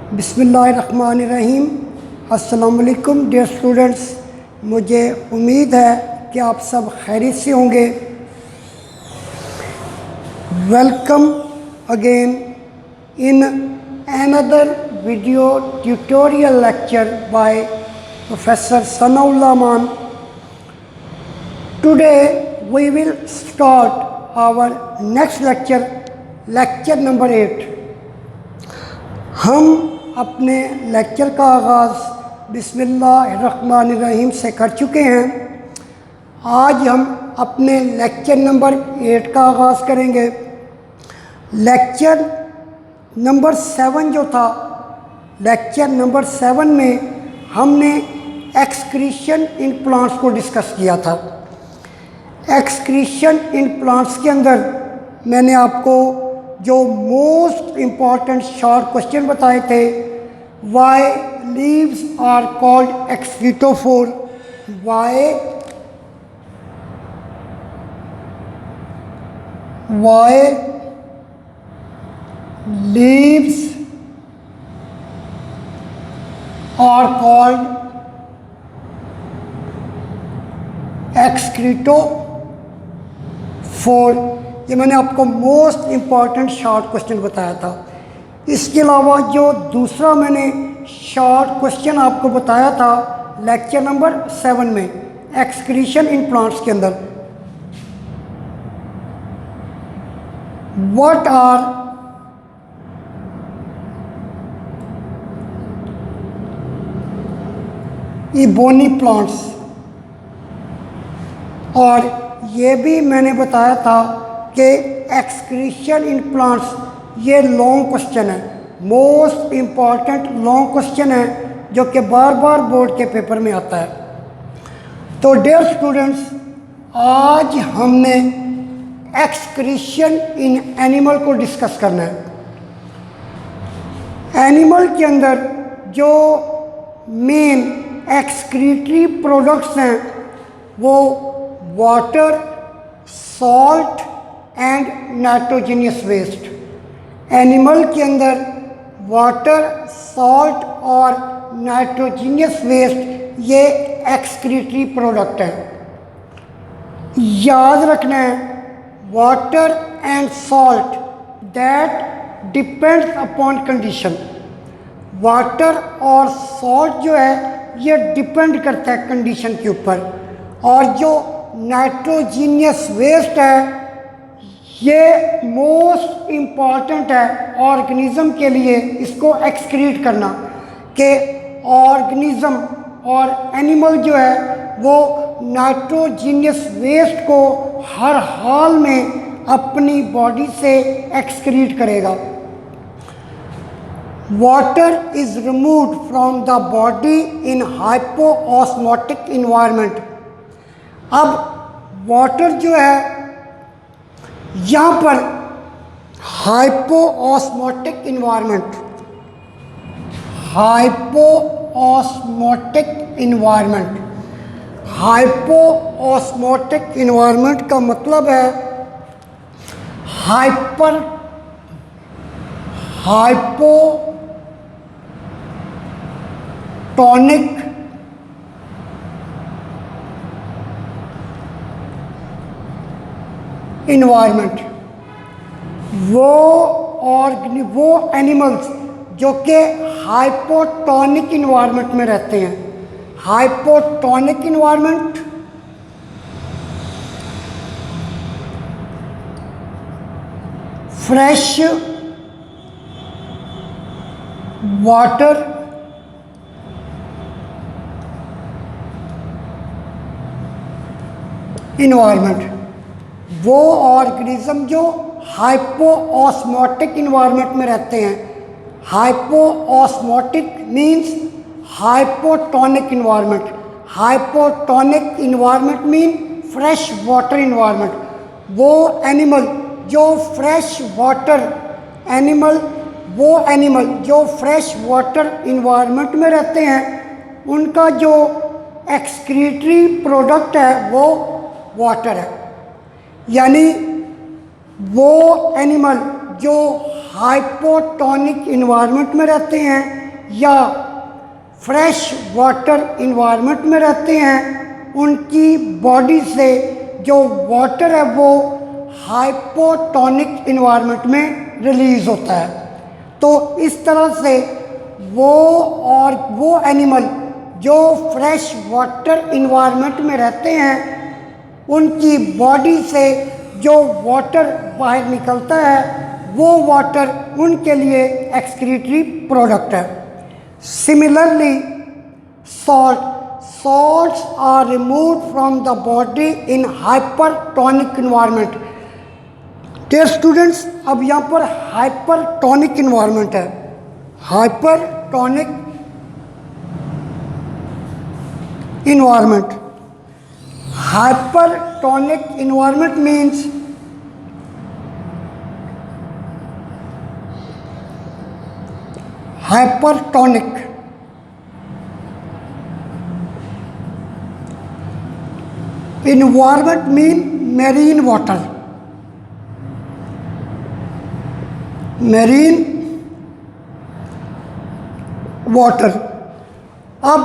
बिस्मिल्लाहिर्रहमानिर्रहीम। अस्सलाम वालेकुम डियर स्टूडेंट्स, मुझे उम्मीद है कि आप सब खैरियत से होंगे। Welcome again in another video tutorial lecture by professor Sanaullah Maan. Today we will start our next lecture number 8। हम अपने लेक्चर का आगाज़ बिस्मिल्लाहिर्रहमानिर्रहीम से कर चुके हैं। आज हम अपने लेक्चर नंबर 8 का आगाज़ करेंगे। लेक्चर नंबर 7 जो था, लेक्चर नंबर 7 में हमने एक्सक्रीशन इन प्लांट्स को डिस्कस किया था। एक्सक्रीशन इन प्लांट्स के अंदर मैंने आपको जो मोस्ट इम्पॉर्टेंट शॉर्ट क्वेश्चन बताए थे, why leaves are called excretophore, why leaves are called excretophore. ये मैंने आपको मोस्ट इम्पॉर्टेंट शॉर्ट क्वेश्चन बताया था। इसके अलावा जो दूसरा मैंने शॉर्ट क्वेश्चन आपको बताया था लेक्चर नंबर 7 में, एक्सक्रीशन इन प्लांट्स के अंदर, व्हाट आर इबोनी प्लांट्स, और ये भी मैंने बताया था कि एक्सक्रीशन इन प्लांट्स ये लॉन्ग क्वेश्चन है, मोस्ट इम्पॉर्टेंट लॉन्ग क्वेश्चन है जो कि बार बार बोर्ड के पेपर में आता है। तो डियर स्टूडेंट्स, आज हमने एक्सक्रीशन इन एनिमल को डिस्कस करना है। एनिमल के अंदर जो मेन एक्सक्रीटरी प्रोडक्ट्स हैं वो water, salt and nitrogenous waste. Animal के अंदर वाटर, सॉल्ट और नाइट्रोजनियस वेस्ट ये एक्सक्रीटरी प्रोडक्ट है। याद रखना है, water and salt that depends upon condition. Water और सॉल्ट जो है ये डिपेंड करता है कंडीशन के ऊपर, और जो नाइट्रोजीनियस वेस्ट है ये मोस्ट इम्पॉर्टेंट है ऑर्गेनिज्म के लिए, इसको एक्सक्रीट करना, कि ऑर्गेनिज्म और एनिमल जो है वो नाइट्रोजीनियस वेस्ट को हर हाल में अपनी बॉडी से एक्सक्रीट करेगा। Water is removed from the body in hypoosmotic environment. अब वाटर जो है यहाँ पर हाइपोऑस्मोटिक इन्वायरमेंट, हाइपोऑस्मोटिक इन्वायरमेंट का मतलब है हाइपोटोनिक इन्वायरमेंट। वो एनिमल्स जो कि हाइपोटोनिक इन्वायरमेंट में रहते हैं। Hypotonic environment fresh water environment, वो ऑर्गेनिज्म जो हाइपोऑस्मोटिक इन्वायरमेंट में रहते हैं। Hypoosmotic means hypotonic environment, hypotonic environment mean fresh water environment. वो एनिमल जो फ्रेश वाटर जो फ्रेश वाटर इन्वायरमेंट में रहते हैं, उनका जो एक्सक्रीटरी प्रोडक्ट है वो वाटर है। यानी वो एनिमल जो हाइपोटोनिक इन्वायरमेंट में रहते हैं या फ्रेश वाटर इन्वायरमेंट में रहते हैं, उनकी बॉडी से जो वाटर है वो हाइपोटोनिक इन्वायरमेंट में रिलीज़ होता है। तो इस तरह से वो एनिमल जो फ्रेश वाटर इन्वायरमेंट में रहते हैं, उनकी बॉडी से जो वाटर बाहर निकलता है वो वाटर उनके लिए एक्सक्रीटरी प्रोडक्ट है। Similarly salts are removed from the body in hypertonic environment। Dear students, अब यहाँ पर हाइपरटोनिक इन्वायरमेंट है। Hypertonic environment means hypertonic environment mean marine water अब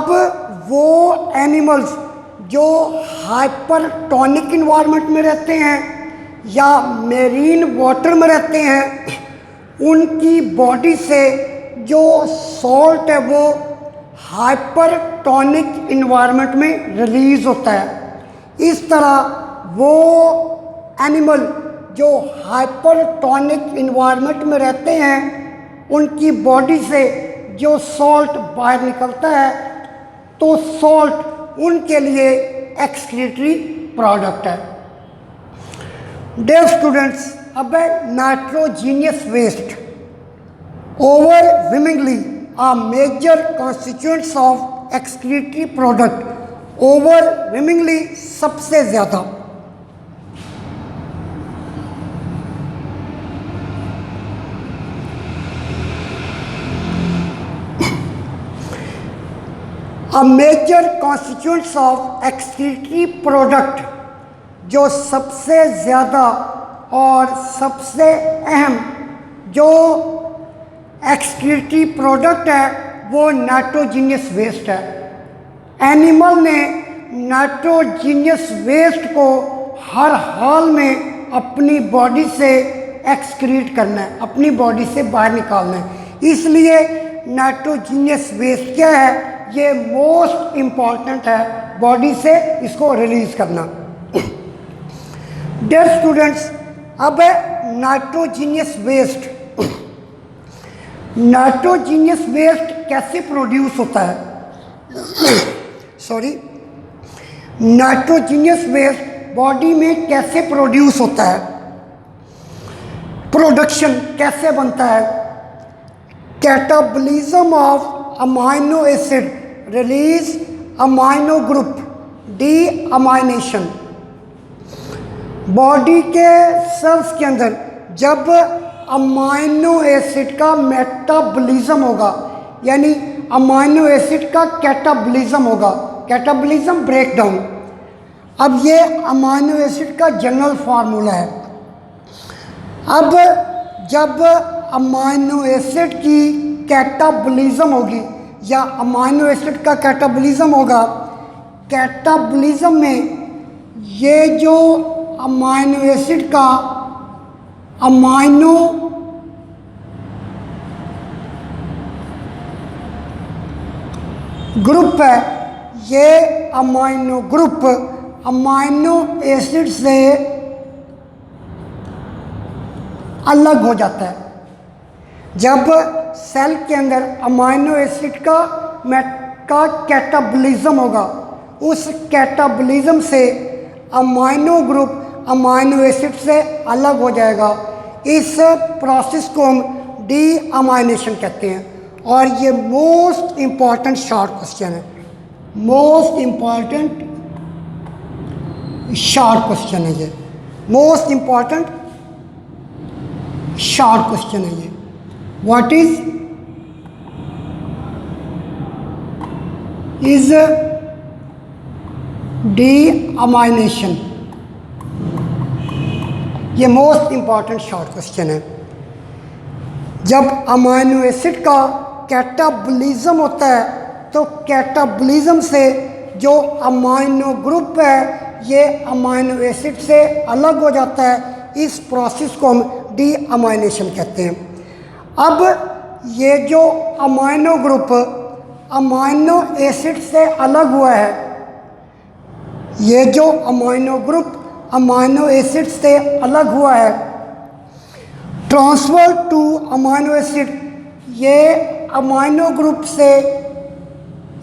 वो एनिमल्स जो हाइपरटोनिक इन्वायरमेंट में रहते हैं या मेरीन वाटर में रहते हैं, उनकी बॉडी से जो सॉल्ट है वो हाइपरटोनिक इन्वायरमेंट में रिलीज होता है। इस तरह वो एनिमल जो हाइपरटोनिक इन्वायरमेंट में रहते हैं, उनकी बॉडी से जो सॉल्ट बाहर निकलता है, तो सॉल्ट उनके लिए एक्सक्रीटरी प्रोडक्ट है। डियर स्टूडेंट्स, अब nitrogenous waste overwhelmingly are major constituents of excretory product। overwhelmingly सबसे ज़्यादा। A major constituents of excretory product, जो सबसे ज़्यादा और सबसे अहम जो एक्सक्रीटरी प्रोडक्ट है वो नाइट्रोजीनियस वेस्ट है। एनिमल ने नाइट्रोजीनियस वेस्ट को हर हाल में अपनी बॉडी से एक्सक्रीट करना है, अपनी बॉडी से बाहर निकालना है। इसलिए नाइट्रोजीनियस वेस्ट क्या है, ये मोस्ट इम्पॉर्टेंट है बॉडी से इसको रिलीज करना। डियर स्टूडेंट्स, अब नाइट्रोजीनियस वेस्ट कैसे प्रोड्यूस होता है? नाइट्रोजीनियस वेस्ट बॉडी में कैसे प्रोड्यूस होता है? प्रोडक्शन कैसे बनता है? Catabolism of amino acid release amino group deamination. Body के सेल्स के अंदर जब अमाइनो एसिड का मेटाबॉलिज्म होगा, यानी अमाइनो एसिड का कैटाबॉलिज्म होगा, कैटाबॉलिज्म ब्रेकडाउन। अब ये अमाइनो एसिड का जनरल फार्मूला है। अब जब अमाइनो एसिड की कैटाबॉलिज्म होगी या अमाइनो एसिड का कैटाबॉलिज्म होगा, कैटाबॉलिज्म में ये जो अमाइनो एसिड का अमाइनो ग्रुप है, ये अमाइनो ग्रुप अमाइनो एसिड से अलग हो जाता है। जब सेल के अंदर अमाइनो एसिड का कैटाबॉलिज्म होगा, उस कैटाबॉलिज्म से अमाइनो ग्रुप अमाइनो एसिड से अलग हो जाएगा। इस प्रोसेस को हम डीअमाइनेशन कहते हैं। और ये मोस्ट इम्पॉर्टेंट शॉर्ट क्वेश्चन है, मोस्ट इम्पॉर्टेंट शॉर्ट क्वेश्चन है ये, मोस्ट इम्पॉर्टेंट शॉर्ट क्वेश्चन है ये। What is deamination? ये मोस्ट इम्पॉर्टेंट शॉर्ट क्वेश्चन है। जब अमाइनो एसिड का कैटाबॉलिज्म होता है, तो कैटाबॉलिज्म से जो अमाइनो ग्रुप है ये अमाइनो एसिड से अलग हो जाता है। इस प्रोसेस को हम डीअमाइनेशन कहते हैं। अब ये जो अमाइनो ग्रुप अमाइनो एसिड से अलग हुआ है, ये जो अमाइनो ग्रुप अमाइनो एसिड से अलग हुआ है, ट्रांसफर टू अमाइनो एसिड, ये अमाइनो ग्रुप से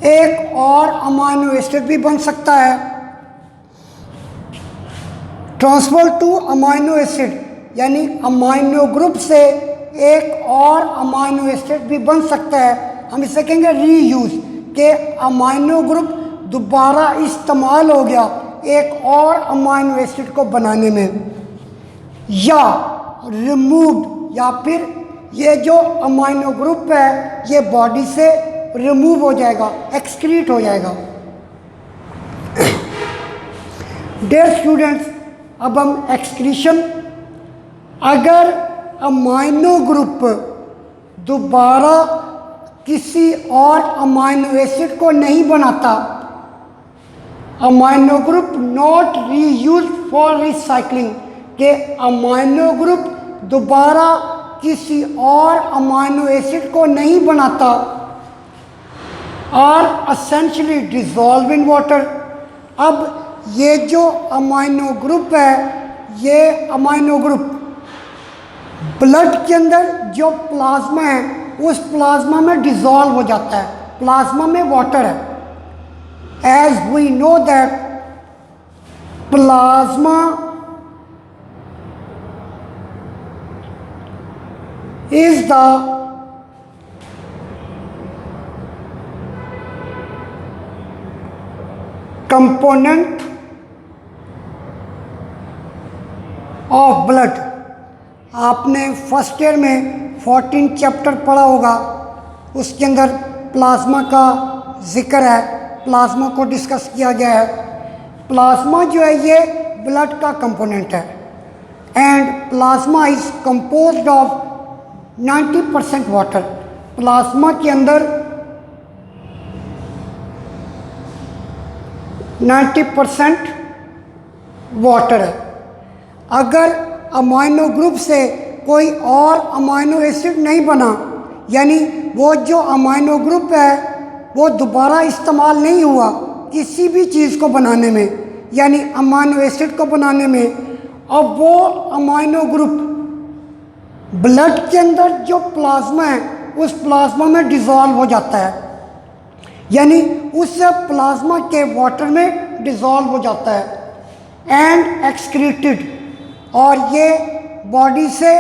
एक और अमाइनो एसिड भी बन सकता है। ट्रांसफर टू अमाइनो एसिड यानी अमाइनो ग्रुप से एक और अमाइनो एसिड भी बन सकता है। हम इसे कहेंगे रीयूज, के अमाइनो ग्रुप दोबारा इस्तेमाल हो गया एक और अमाइनो एसिड को बनाने में, या रिमूव्ड, या फिर ये जो अमाइनो ग्रुप है ये बॉडी से रिमूव हो जाएगा, एक्सक्रीट हो जाएगा। डियर स्टूडेंट्स, अब हम एक्सक्रीशन, अगर अमाइनो ग्रुप दोबारा किसी और अमाइनो एसिड को नहीं बनाता, amino group not reuse for recycling, के अमाइनो ग्रुप दोबारा किसी और अमाइनो एसिड को नहीं बनाता, are essentially dissolve in water. अब ये जो अमाइनो ग्रुप है, ये अमाइनो ग्रुप ब्लड के अंदर जो प्लाज्मा है उस प्लाज्मा में डिसॉल्व हो जाता है, प्लाज्मा में वाटर है। As we know that plasma is the component of blood। आपने फर्स्ट ईयर में 14 चैप्टर पढ़ा होगा, उसके अंदर प्लाज्मा का जिक्र है, प्लाज्मा को डिस्कस किया गया है। प्लाज्मा जो है ये ब्लड का कंपोनेंट है and plasma is composed of 90% water. Plasma के अंदर 90% वाटर है। अगर अमाइनो ग्रुप से कोई और अमाइनो एसिड नहीं बना, यानी वो जो अमाइनो ग्रुप है वो दोबारा इस्तेमाल नहीं हुआ किसी भी चीज़ को बनाने में, यानी अमाइनो एसिड को बनाने में, अब वो अमाइनो ग्रुप ब्लड के अंदर जो प्लाज्मा है उस प्लाज्मा में डिसॉल्व हो जाता है, यानी उस प्लाज्मा के वाटर में डिसॉल्व हो जाता है एंड एक्सक्रीटेड, और ये बॉडी से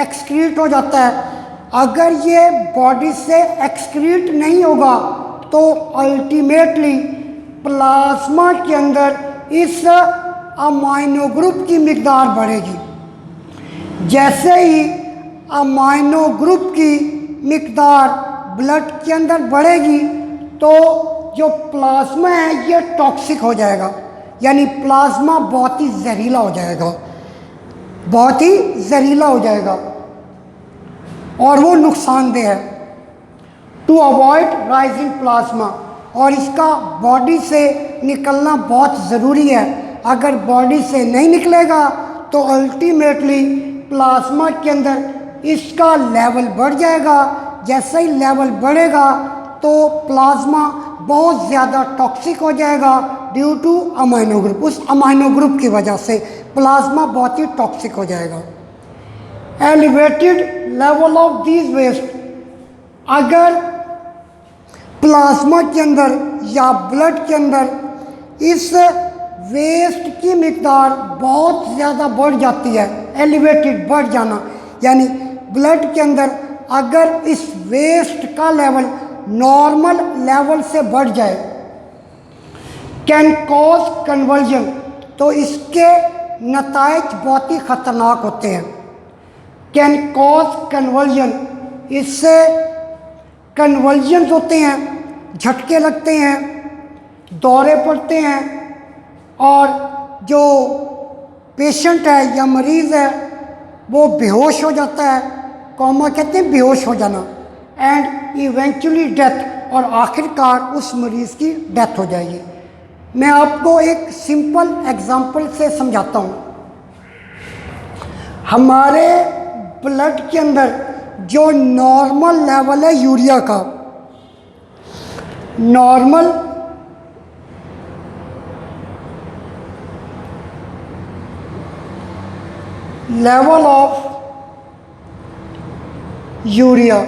एक्सक्रीट हो जाता है। अगर ये बॉडी से एक्सक्रीट नहीं होगा तो अल्टीमेटली प्लाज्मा के अंदर इस अमाइनो ग्रुप की मिकदार बढ़ेगी। जैसे ही अमाइनो ग्रुप की मिकदार ब्लड के अंदर बढ़ेगी तो जो प्लाज्मा है ये टॉक्सिक हो जाएगा, यानी प्लाज्मा बहुत ही जहरीला हो जाएगा, बहुत ही जहरीला हो जाएगा और वो नुकसानदेह है। टू अवॉइड राइजिंग प्लाज्मा, और इसका बॉडी से निकलना बहुत ज़रूरी है। अगर बॉडी से नहीं निकलेगा तो अल्टीमेटली प्लाज्मा के अंदर इसका लेवल बढ़ जाएगा। जैसे ही लेवल बढ़ेगा तो प्लाज्मा बहुत ज़्यादा टॉक्सिक हो जाएगा ड्यू टू अमाइनो ग्रुप। उस अमाइनो ग्रुप की वजह से प्लाज्मा बहुत ही टॉक्सिक हो जाएगा। Elevated level of these waste, अगर प्लाज्मा के अंदर या ब्लड के अंदर इस वेस्ट की मिकदार बहुत ज़्यादा बढ़ जाती है, एलिवेटेड बढ़ जाना, यानी ब्लड के अंदर अगर इस वेस्ट का लेवल नॉर्मल लेवल से बढ़ जाए, कैन कॉज कन्वर्जन, तो इसके नतायज बहुत ही ख़तरनाक होते हैं। कैन कॉज कन्वर्जन, इससे कन्वर्जन्स होते हैं, झटके लगते हैं, दौरे पड़ते हैं और जो पेशेंट है या मरीज़ है वो बेहोश हो जाता है। कोमा कहते हैं बेहोश हो जाना। एंड इवेंचुअली डेथ, और आखिरकार उस मरीज़ की डेथ हो जाएगी। मैं आपको एक सिंपल एग्जांपल से समझाता हूँ। हमारे ब्लड के अंदर जो नॉर्मल लेवल है यूरिया का, नॉर्मल लेवल ऑफ यूरिया,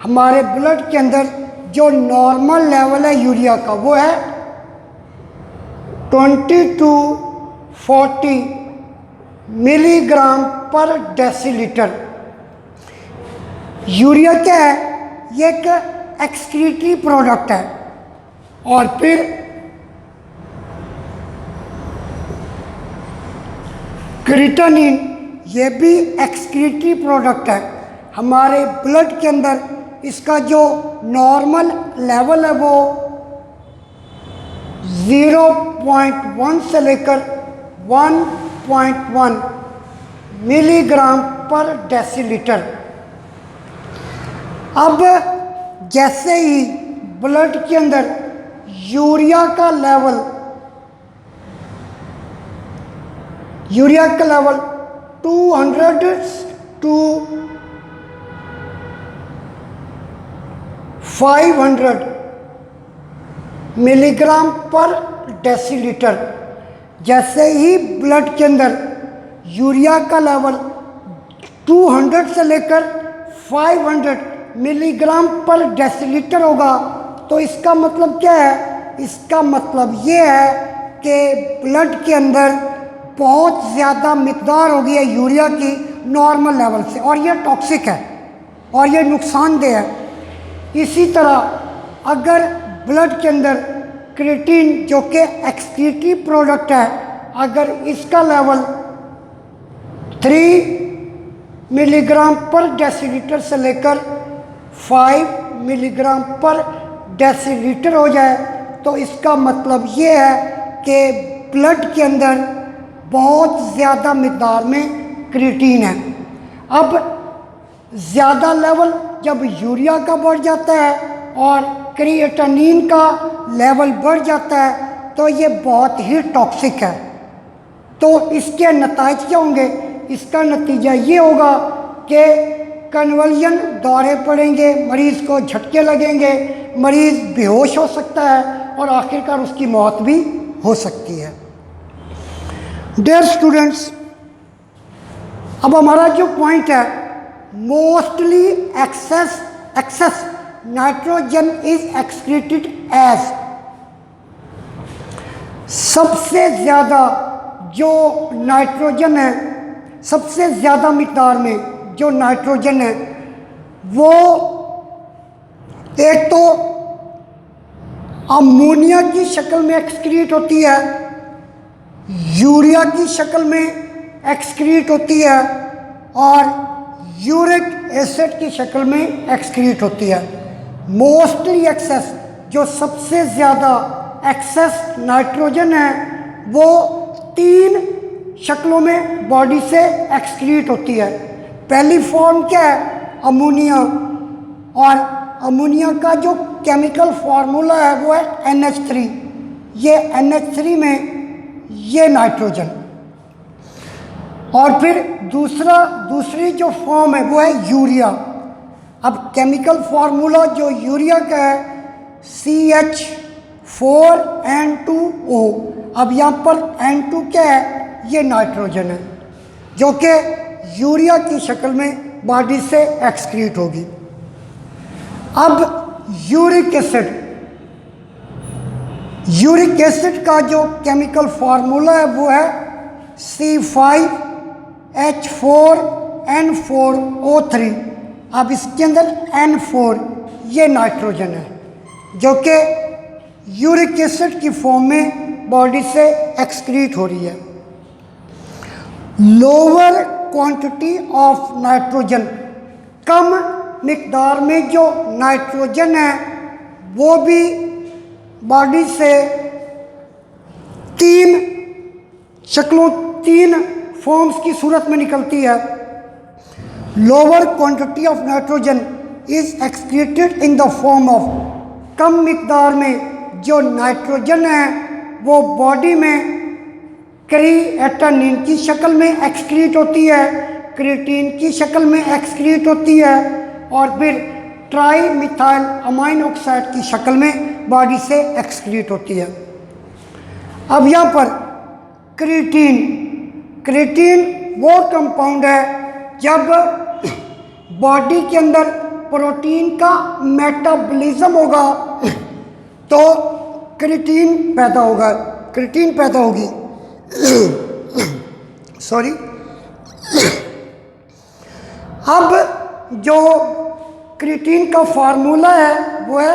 हमारे ब्लड के अंदर जो नॉर्मल लेवल है यूरिया का वो है 20 to 40 मिलीग्राम पर डेसीलीटर। यूरिया क्या है? ये एक एक्सक्रीटरी प्रोडक्ट है। और फिर क्रिएटिनिन, ये भी एक्सक्रीटरी प्रोडक्ट है। हमारे ब्लड के अंदर इसका जो नॉर्मल लेवल है वो 0.1 से लेकर 1.1 मिलीग्राम पर डेसीलीटर। अब जैसे ही ब्लड के अंदर यूरिया का लेवल 200 to 500 मिलीग्राम पर डेसीलीटर, जैसे ही ब्लड के अंदर यूरिया का लेवल 200 से लेकर 500 मिलीग्राम पर डेसीलीटर होगा, तो इसका मतलब क्या है? इसका मतलब ये है कि ब्लड के अंदर बहुत ज़्यादा मिकदार हो गई है यूरिया की नॉर्मल लेवल से, और ये टॉक्सिक है और ये नुकसानदेह है। इसी तरह अगर ब्लड के अंदर क्रिएटिन, जो कि एक्सक्रीटरी प्रोडक्ट है, अगर इसका लेवल 3 मिलीग्राम पर डेसीलीटर से लेकर 5 मिलीग्राम पर डेसीलीटर हो जाए, तो इसका मतलब ये है कि ब्लड के अंदर बहुत ज़्यादा मिकदार में क्रिएटिन है। अब ज़्यादा लेवल जब यूरिया का बढ़ जाता है और क्रिएटिनिन का लेवल बढ़ जाता है, तो ये बहुत ही टॉक्सिक है। तो इसके नतीजे क्या होंगे? इसका नतीजा ये होगा कि कन्वल्जन दौरे पड़ेंगे, मरीज़ को झटके लगेंगे, मरीज़ बेहोश हो सकता है और आखिरकार उसकी मौत भी हो सकती है। डियर स्टूडेंट्स, अब हमारा जो पॉइंट है, mostly excess nitrogen is excreted as, सबसे ज़्यादा जो नाइट्रोजन है, सबसे ज़्यादा मिकदार में जो नाइट्रोजन है वो एक तो अमोनिया की शक्ल में एक्सक्रीट होती है, यूरिया की शक्ल में एक्सक्रीट होती है और यूरिक एसिड की शक्ल में एक्सक्रीट होती है। मोस्टली एक्सेस, जो सबसे ज़्यादा एक्सेस नाइट्रोजन है, वो 3 शक्लों में बॉडी से एक्सक्रीट होती है। पहली फॉर्म क्या है? अमोनिया, और अमोनिया का जो केमिकल फार्मूला है वो है NH3। ये NH3 में ये नाइट्रोजन, और फिर दूसरी जो फॉर्म है वो है यूरिया। अब केमिकल फार्मूला जो यूरिया का है CH4N2O। अब यहाँ पर N2 क्या है? ये नाइट्रोजन है जो कि यूरिया की शक्ल में बॉडी से एक्सक्रीट होगी। अब यूरिक एसिड का जो केमिकल फार्मूला है वो है C5H4N4O3। अब इसके अंदर N4 ये नाइट्रोजन है जो कि यूरिक एसिड की फॉर्म में बॉडी से एक्सक्रीट हो रही है। लोअर क्वांटिटी ऑफ नाइट्रोजन, कम मिकदार में जो नाइट्रोजन है वो भी बॉडी से 3 फॉर्म्स की सूरत में निकलती है। Lower quantity of nitrogen is excreted in the form of, कम मिकदार में जो नाइट्रोजन है वो बॉडी में क्रिएटिनिन की शक्ल में एक्सक्रीट होती है, क्रिएटिन की शक्ल में एक्सक्रीट होती है और फिर ट्राई मिथाइल अमाइन ऑक्साइड की शक्ल में बॉडी से एक्सक्रीट होती है। अब यहाँ पर क्रिएटिन, क्रिएटिन वो कंपाउंड है जब बॉडी के अंदर प्रोटीन का मेटाबॉलिज्म होगा तो क्रिएटिन पैदा होगा, क्रिएटिन पैदा होगी सॉरी। अब जो क्रिएटिन का फार्मूला है वो है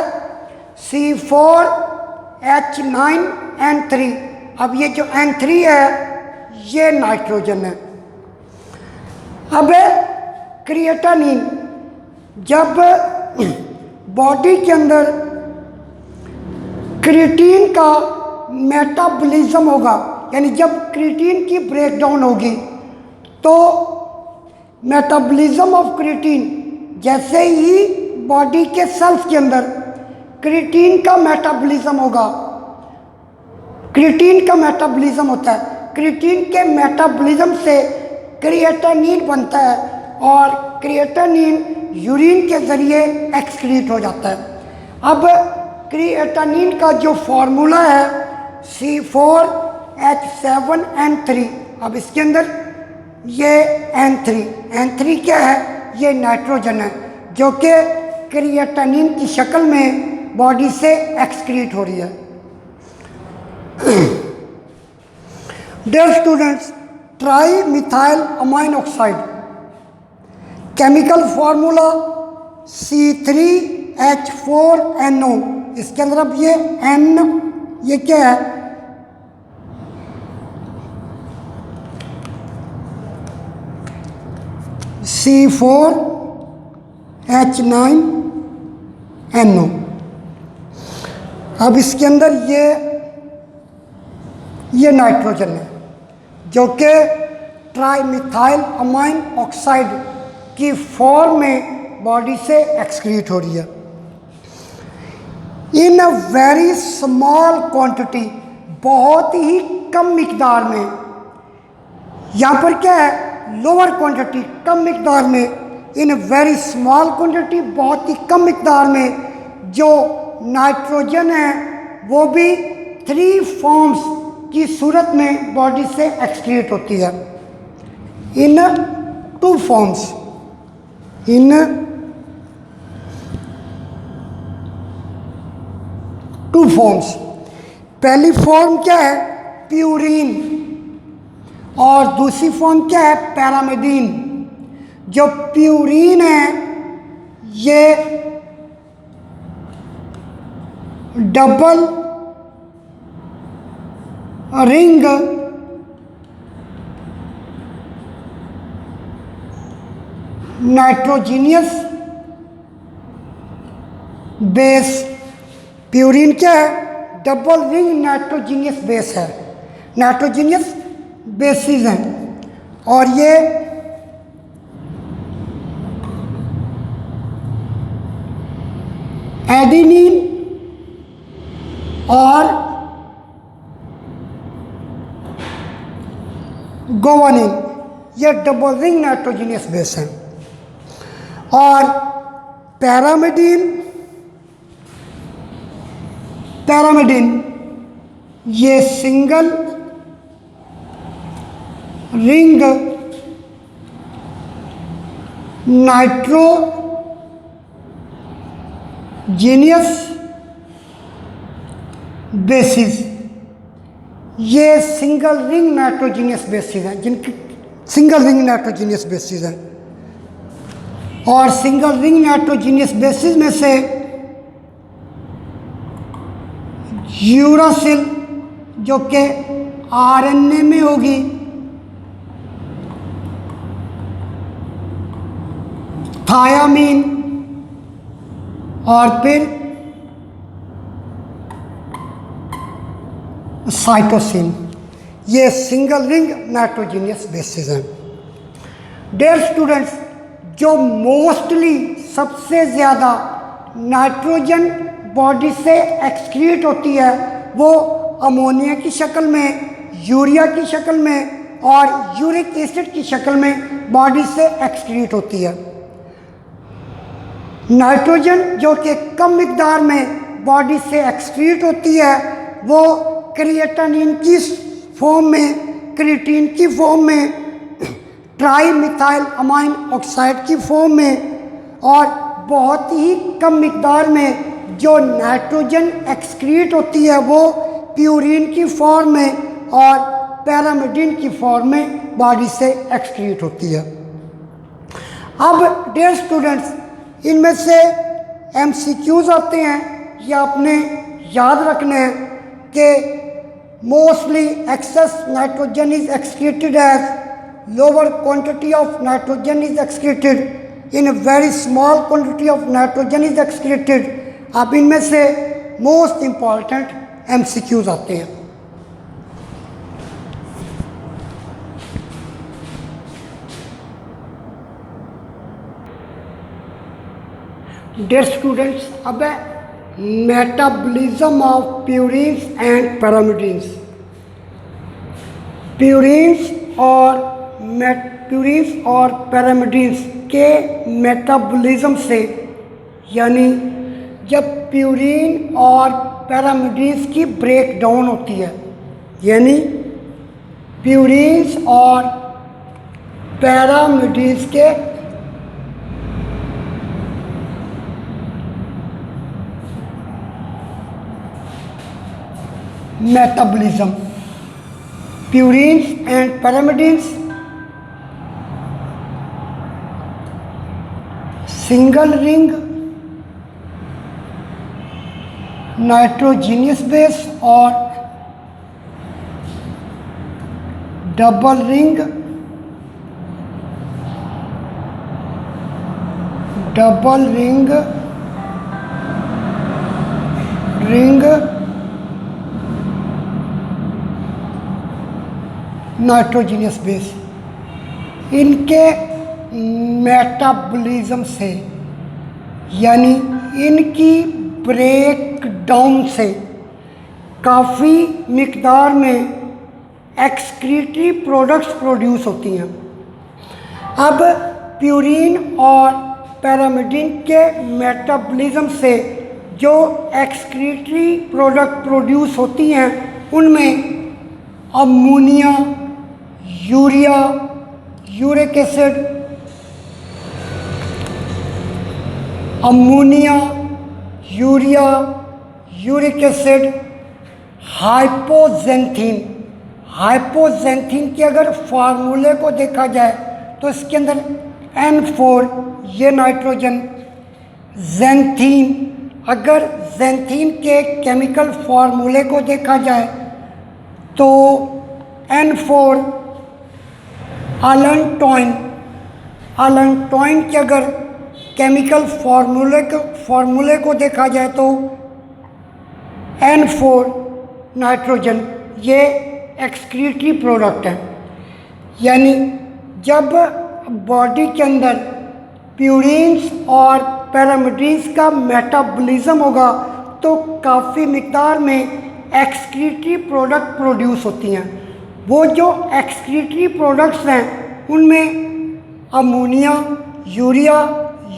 C4H9N3। अब ये जो N3 है ये नाइट्रोजन है। अब क्रिएटिनिन जब बॉडी के अंदर क्रिएटिन का मेटाबॉलिज्म होगा, यानी जब क्रिएटिन की ब्रेकडाउन होगी तो मेटाबॉलिज्म ऑफ क्रिएटिन, जैसे ही बॉडी के सेल्स के अंदर क्रिएटिन का मेटाबॉलिज्म होगा, क्रिएटिन का मेटाबॉलिज्म होता है, क्रिएटिन के मेटाबॉलिज्म से क्रिएटिनिन बनता है और क्रिएटिनिन यूरिन के ज़रिए एक्सक्रीट हो जाता है। अब क्रिएटिनिन का जो फार्मूला है C4H7N3, अब इसके अंदर ये N3 क्या है, ये नाइट्रोजन है जो कि क्रिएटिनिन की शक्ल में बॉडी से एक्सक्रीट हो रही है। Dear students, trimethylamine oxide chemical formula C3H4NO, इसके अंदर अब ये N, ये क्या है, C4H9NO। अब इसके अंदर ये नाइट्रोजन है जो कि ट्राईमिथाइल अमाइन ऑक्साइड की फॉर्म में बॉडी से एक्सक्रीट हो रही है इन अ वेरी स्मॉल क्वांटिटी, बहुत ही कम मिकदार में। यहाँ पर क्या है, लोअर क्वांटिटी, कम मिकदार में, इन वेरी स्मॉल क्वांटिटी, बहुत ही कम मिकदार में जो नाइट्रोजन है वो भी 3 फॉर्म्स की सूरत में बॉडी से एक्सक्रीट होती है इन 2 फॉर्म्स, इन 2 फॉर्म्स। पहली फॉर्म क्या है, प्यूरिन, और दूसरी फॉर्म क्या है, पैरामिडीन। जो प्यूरिन है ये double ring nitrogenous base, purine क्या है, डबल रिंग नाइट्रोजीनियस बेस है, नाइट्रोजीनियस बेसिस हैं। और ये एडेनिन और गुआनिन, ये डबल रिंग नाइट्रोजीनियस बेस हैं। और पैरामिडीन ये सिंगल रिंग नाइट्रोजीनियस बेसिस, ये सिंगल रिंग नाइट्रोजीनियस बेसिस हैं, जिनकी सिंगल रिंग नाइट्रोजीनियस बेसिस हैं। और सिंगल रिंग नाइट्रोजीनियस बेसिस में से यूरासिल जो कि आरएनए में होगी, थायामीन और फिर साइटोसिन, ये सिंगल रिंग नाइट्रोजीनियस बेसिस हैं। डियर स्टूडेंट्स, जो मोस्टली सबसे ज़्यादा नाइट्रोजन बॉडी से एक्सक्रीट होती है वो अमोनिया की शक्ल में, यूरिया की शक्ल में और यूरिक एसिड की शक्ल में बॉडी से एक्सक्रीट होती है। नाइट्रोजन जो कि कम मिकदार में बॉडी से एक्सक्रीट होती है वो क्रिएटिनिन की फॉर्म में, क्रिएटिन की फॉर्म में, ट्राई मिथाइल अमाइन ऑक्साइड की फॉर्म में और बहुत ही कम मिकदार में जो नाइट्रोजन एक्सक्रीट होती है वो प्यूरिन की फॉर्म में और पैरामिडिन की फॉर्म में बॉडी से एक्सक्रीट होती है। अब डियर स्टूडेंट्स, इनमें से MCQs आते हैं, ये आपने याद रखने हैं कि mostly excess nitrogen is excreted as lower quantity of nitrogen is excreted, in a very small quantity of nitrogen is excreted। अब इनमें से मोस्ट इम्पॉर्टेंट MCQs आते हैं। डियर स्टूडेंट्स, अब है metabolism of purines and pyrimidines. Purines और pyrimidines के metabolism से, यानी जब प्यूरिन और पैरामिडिन्स की ब्रेक डाउन होती है, यानी प्यूरिन्स और पैरामिडिन्स के metabolism, purines and pyrimidines single ring nitrogenous base और डबल रिंग नाइट्रोजीनियस बेस, इनके मेटाबॉलिज्म से, यानी इनकी ब्रेक डाउन से काफ़ी मिकदार में एक्सक्रीटरी प्रोडक्ट्स प्रोड्यूस होती हैं। अब प्यूरिन और पैरामिडिन के मेटाबॉलिज्म से जो एक्सक्रीटरी प्रोडक्ट प्रोड्यूस होती हैं उनमें ammonia, urea, uric acid, uric acid, हाइपोजेंथीन के अगर फार्मूले को देखा जाए तो इसके अंदर N4 ये नाइट्रोजन, जेंथीन, अगर जेंथीन के केमिकल फार्मूले को देखा जाए तो N4 अलंटोइन के अगर केमिकल फार्मूले को देखा जाए तो N4 नाइट्रोजन, ये एक्सक्रीटरी प्रोडक्ट है। यानी जब बॉडी के अंदर प्यूरिन्स और पैरामिडिन्स का मेटाबॉलिज्म होगा तो काफ़ी मिकदार में एक्सक्रीटरी प्रोडक्ट प्रोड्यूस होती हैं। वो जो एक्सक्रीटरी प्रोडक्ट्स हैं उनमें ammonia, urea,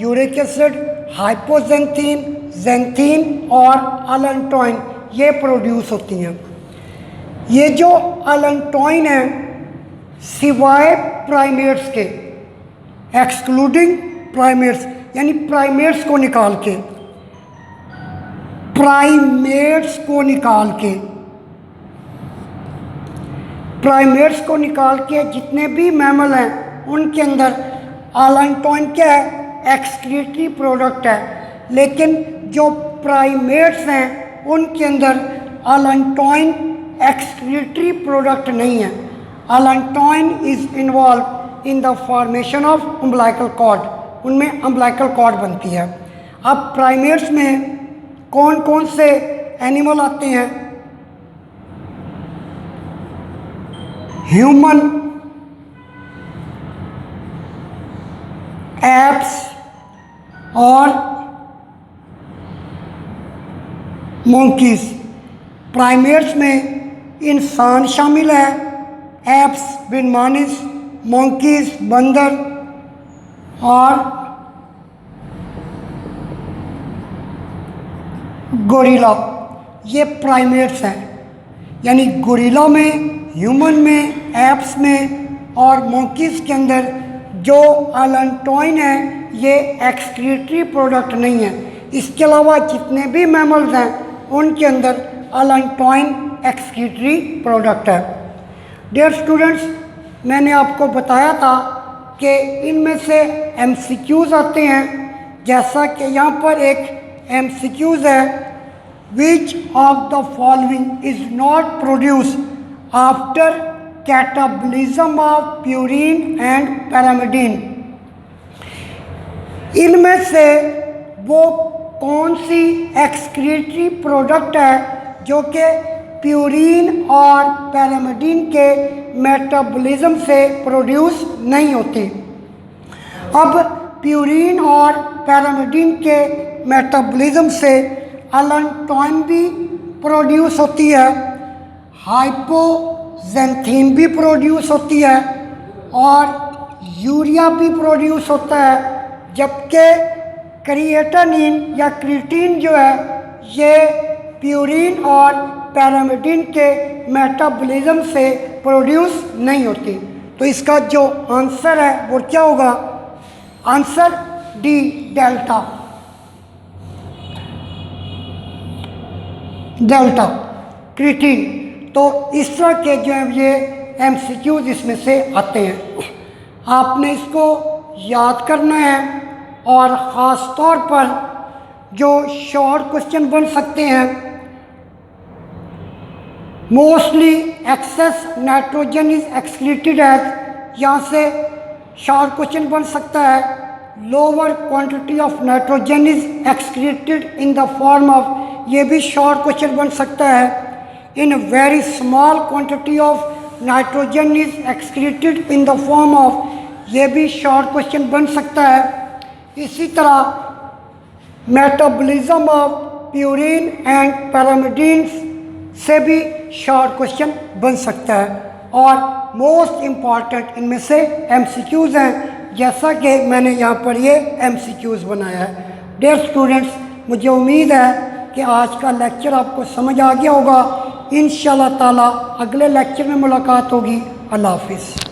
uric acid, hypoxanthine, xanthine और अलंटोइन ये प्रोड्यूस होती हैं। ये जो अलंटोइन है सिवाय प्राइमेट्स के, एक्सक्लूडिंग प्राइमेट्स, यानी प्राइमेट्स को निकाल के जितने भी मैमल हैं उनके अंदर अलंटोइन क्या है, एक्सक्रीटरी प्रोडक्ट है। लेकिन जो प्राइमेट्स हैं उनके अंदर अलंटोइन एक्सक्रीटरी प्रोडक्ट नहीं है। Allantoin is involve in the formation of umbilical cord, उनमें अम्बिलिकल कॉर्ड बनती है। अब प्राइमेट्स में कौन कौन से एनिमल आते हैं? ह्यूमन, एप्स, और monkeys। प्राइमेट्स में इंसान शामिल है, एप्स बिन मानिस, monkeys बंदर और गोरिल्ला, ये प्राइमेट्स हैं। यानी गोरिल्ला में, ह्यूमन में, एप्स में और monkeys के अंदर जो अलेंटोइन है ये एक्सक्रीटरी प्रोडक्ट नहीं है। इसके अलावा जितने भी मैमल्स हैं उनके अंदर अलेंटोइन एक्सक्रीटरी प्रोडक्ट है। डियर स्टूडेंट्स, मैंने आपको बताया था कि इनमें से एमसीक्यूज़ आते हैं, जैसा कि यहाँ पर एक एमसीक्यूज़ है, which of the following is not produce after catabolism of purine and pyrimidine. इनमें से वो कौन सी एक्सक्रीटरी प्रोडक्ट है जो कि प्यूरिन और पैरामिडीन के मेटाबॉलिज्म से प्रोड्यूस नहीं होती। अब प्यूरिन और पैरामिडीन के मेटाबॉलिज्म से अलेंटोइन भी प्रोड्यूस होती है, हाइपोजेंथीन भी प्रोड्यूस होती है और यूरिया भी प्रोड्यूस होता है, जबकि क्रिएटिनिन या क्रिएटिन जो है ये प्यूरिन और पैरामिडीन के मेटाबॉलिज्म से प्रोड्यूस नहीं होती। तो इसका जो आंसर है वो क्या होगा? Answer D, delta. Delta creatine. तो इस तरह के जो है ये एमसीक्यूज इसमें से आते हैं। आपने इसको याद करना है और ख़ास तौर पर जो शॉर्ट क्वेश्चन बन सकते हैं, mostly excess nitrogen is excreted as, यहाँ से शॉर्ट क्वेश्चन बन सकता है, lower quantity of nitrogen is excreted in the form of, ये भी शॉर्ट क्वेश्चन बन सकता है, in very small quantity of nitrogen is excreted in the form of, ये भी शॉर्ट क्वेश्चन बन सकता है। इसी तरह metabolism of purine and pyrimidine से भी शॉर्ट क्वेश्चन बन सकता है। और मोस्ट इम्पॉर्टेंट इनमें से एमसीक्यूज़ हैं, जैसा कि मैंने यहाँ पर ये एमसीक्यूज़ बनाया है। डियर स्टूडेंट्स, मुझे उम्मीद है कि आज का लेक्चर आपको समझ आ गया होगा। इंशाअल्लाह ताला अगले लेक्चर में मुलाकात होगी। अल्लाह हाफिज़।